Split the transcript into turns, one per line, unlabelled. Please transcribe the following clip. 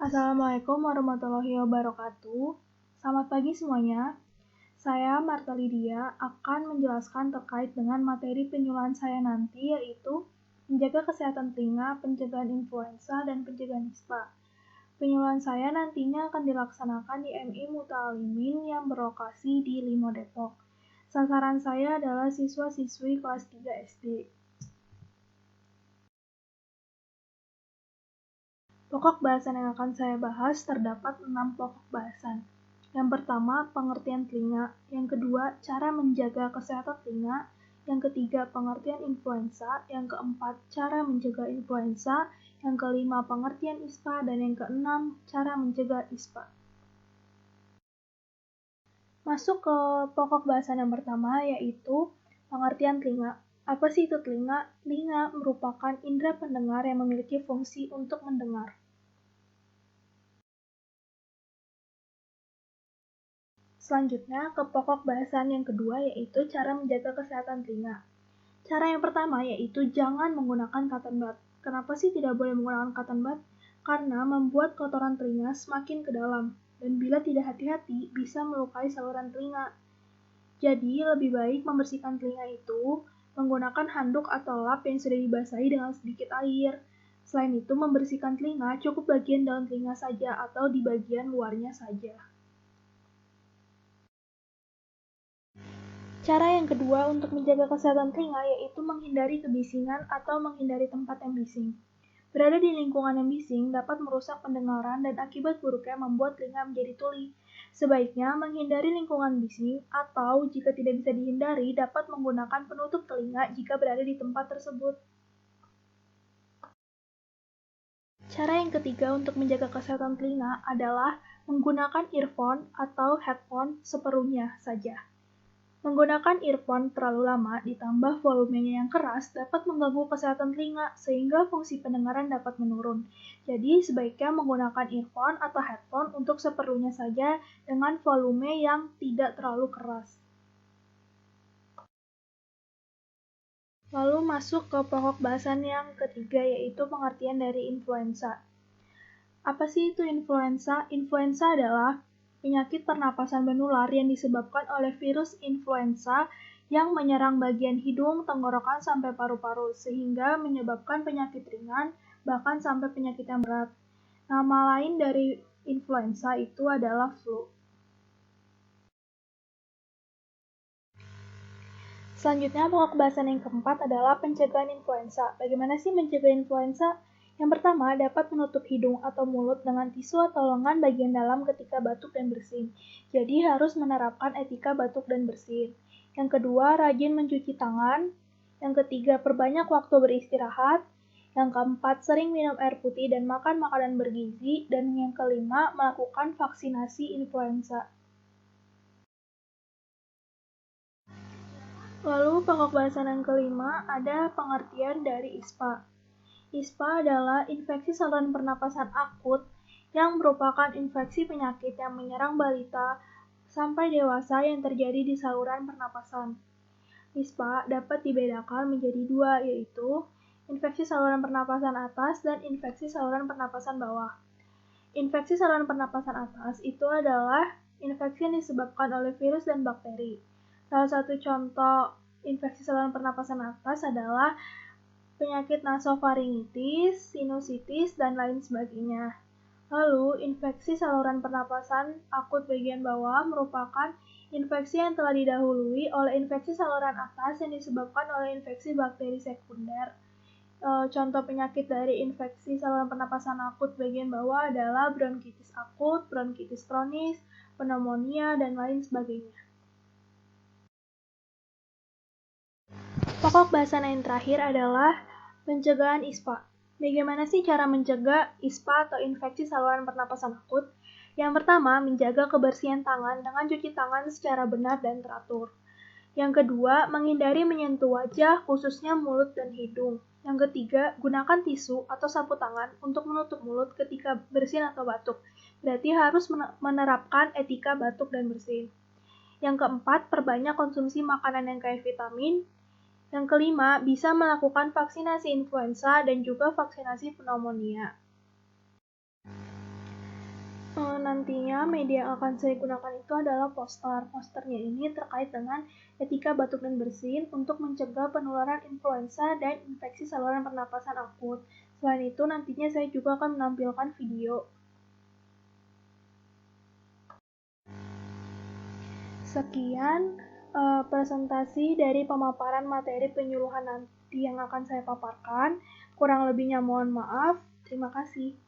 Assalamualaikum warahmatullahi wabarakatuh. Selamat pagi semuanya. Saya Marta Lydia akan menjelaskan terkait dengan materi penyuluhan saya nanti, yaitu menjaga kesehatan telinga, pencegahan influenza, dan pencegahan ispa. Penyuluhan saya nantinya akan dilaksanakan di MI Muta'alimin yang berlokasi di Limo Depok. Sasaran saya adalah siswa-siswi kelas 3 SD. Pokok bahasan yang akan saya bahas terdapat 6 pokok bahasan. Yang pertama, pengertian telinga. Yang kedua, cara menjaga kesehatan telinga. Yang ketiga, pengertian influenza. Yang keempat, cara mencegah influenza. Yang kelima, pengertian ispa. Dan yang keenam, cara mencegah ispa. Masuk ke pokok bahasan yang pertama, yaitu pengertian telinga. Apa sih itu telinga? Telinga merupakan indera pendengar yang memiliki fungsi untuk mendengar. Selanjutnya ke pokok bahasan yang kedua, yaitu cara menjaga kesehatan telinga. Cara yang pertama yaitu jangan menggunakan cotton bud. Kenapa sih tidak boleh menggunakan cotton bud? Karena membuat kotoran telinga semakin ke dalam, dan bila tidak hati-hati bisa melukai saluran telinga. Jadi lebih baik membersihkan telinga itu menggunakan handuk atau lap yang sudah dibasahi dengan sedikit air. Selain itu, membersihkan telinga cukup bagian dalam telinga saja atau di bagian luarnya saja. Cara yang kedua untuk menjaga kesehatan telinga yaitu menghindari kebisingan atau menghindari tempat yang bising. Berada di lingkungan yang bising dapat merusak pendengaran dan akibat buruknya membuat telinga menjadi tuli. Sebaiknya menghindari lingkungan bising atau jika tidak bisa dihindari dapat menggunakan penutup telinga jika berada di tempat tersebut. Cara yang ketiga untuk menjaga kesehatan telinga adalah menggunakan earphone atau headphone seperlunya saja. Menggunakan earphone terlalu lama ditambah volumenya yang keras dapat mengganggu kesehatan telinga sehingga fungsi pendengaran dapat menurun. Jadi sebaiknya menggunakan earphone atau headphone untuk seperlunya saja dengan volume yang tidak terlalu keras. Lalu masuk ke pokok bahasan yang ketiga yaitu pengertian dari influenza. Apa sih itu influenza? Influenza adalah penyakit pernapasan menular yang disebabkan oleh virus influenza yang menyerang bagian hidung, tenggorokan, sampai paru-paru, sehingga menyebabkan penyakit ringan, bahkan sampai penyakit yang berat. Nama lain dari influenza itu adalah flu. Selanjutnya, pokok bahasan yang keempat adalah pencegahan influenza. Bagaimana sih mencegah influenza? Yang pertama, dapat menutup hidung atau mulut dengan tisu atau lengan bagian dalam ketika batuk dan bersin. Jadi harus menerapkan etika batuk dan bersin. Yang kedua, rajin mencuci tangan. Yang ketiga, perbanyak waktu beristirahat. Yang keempat, sering minum air putih dan makan makanan bergizi. Dan yang kelima, melakukan vaksinasi influenza. Lalu pokok bahasan yang kelima ada pengertian dari ISPA. ISPA adalah infeksi saluran pernapasan akut yang merupakan infeksi penyakit yang menyerang balita sampai dewasa yang terjadi di saluran pernapasan. ISPA dapat dibedakan menjadi dua, yaitu infeksi saluran pernapasan atas dan infeksi saluran pernapasan bawah. Infeksi saluran pernapasan atas itu adalah infeksi yang disebabkan oleh virus dan bakteri. Salah satu contoh infeksi saluran pernapasan atas adalah penyakit nasofaringitis, sinusitis, dan lain sebagainya. Lalu, infeksi saluran pernapasan akut bagian bawah merupakan infeksi yang telah didahului oleh infeksi saluran atas yang disebabkan oleh infeksi bakteri sekunder. Contoh penyakit dari infeksi saluran pernapasan akut bagian bawah adalah bronkitis akut, bronkitis kronis, pneumonia, dan lain sebagainya. Pokok bahasan yang terakhir adalah pencegahan ISPA. Bagaimana sih cara mencegah ISPA atau infeksi saluran pernapasan akut? Yang pertama, menjaga kebersihan tangan dengan cuci tangan secara benar dan teratur. Yang kedua, menghindari menyentuh wajah, khususnya mulut dan hidung. Yang ketiga, gunakan tisu atau sapu tangan untuk menutup mulut ketika bersin atau batuk. Berarti harus menerapkan etika batuk dan bersin. Yang keempat, perbanyak konsumsi makanan yang kaya vitamin. Yang kelima, bisa melakukan vaksinasi influenza dan juga vaksinasi pneumonia. Nantinya media yang akan saya gunakan itu adalah poster. Posternya ini terkait dengan etika batuk dan bersin untuk mencegah penularan influenza dan infeksi saluran pernapasan akut. Selain itu, nantinya saya juga akan menampilkan video. Sekian presentasi dari pemaparan materi penyuluhan nanti yang akan saya paparkan. Kurang lebihnya mohon maaf. Terima kasih.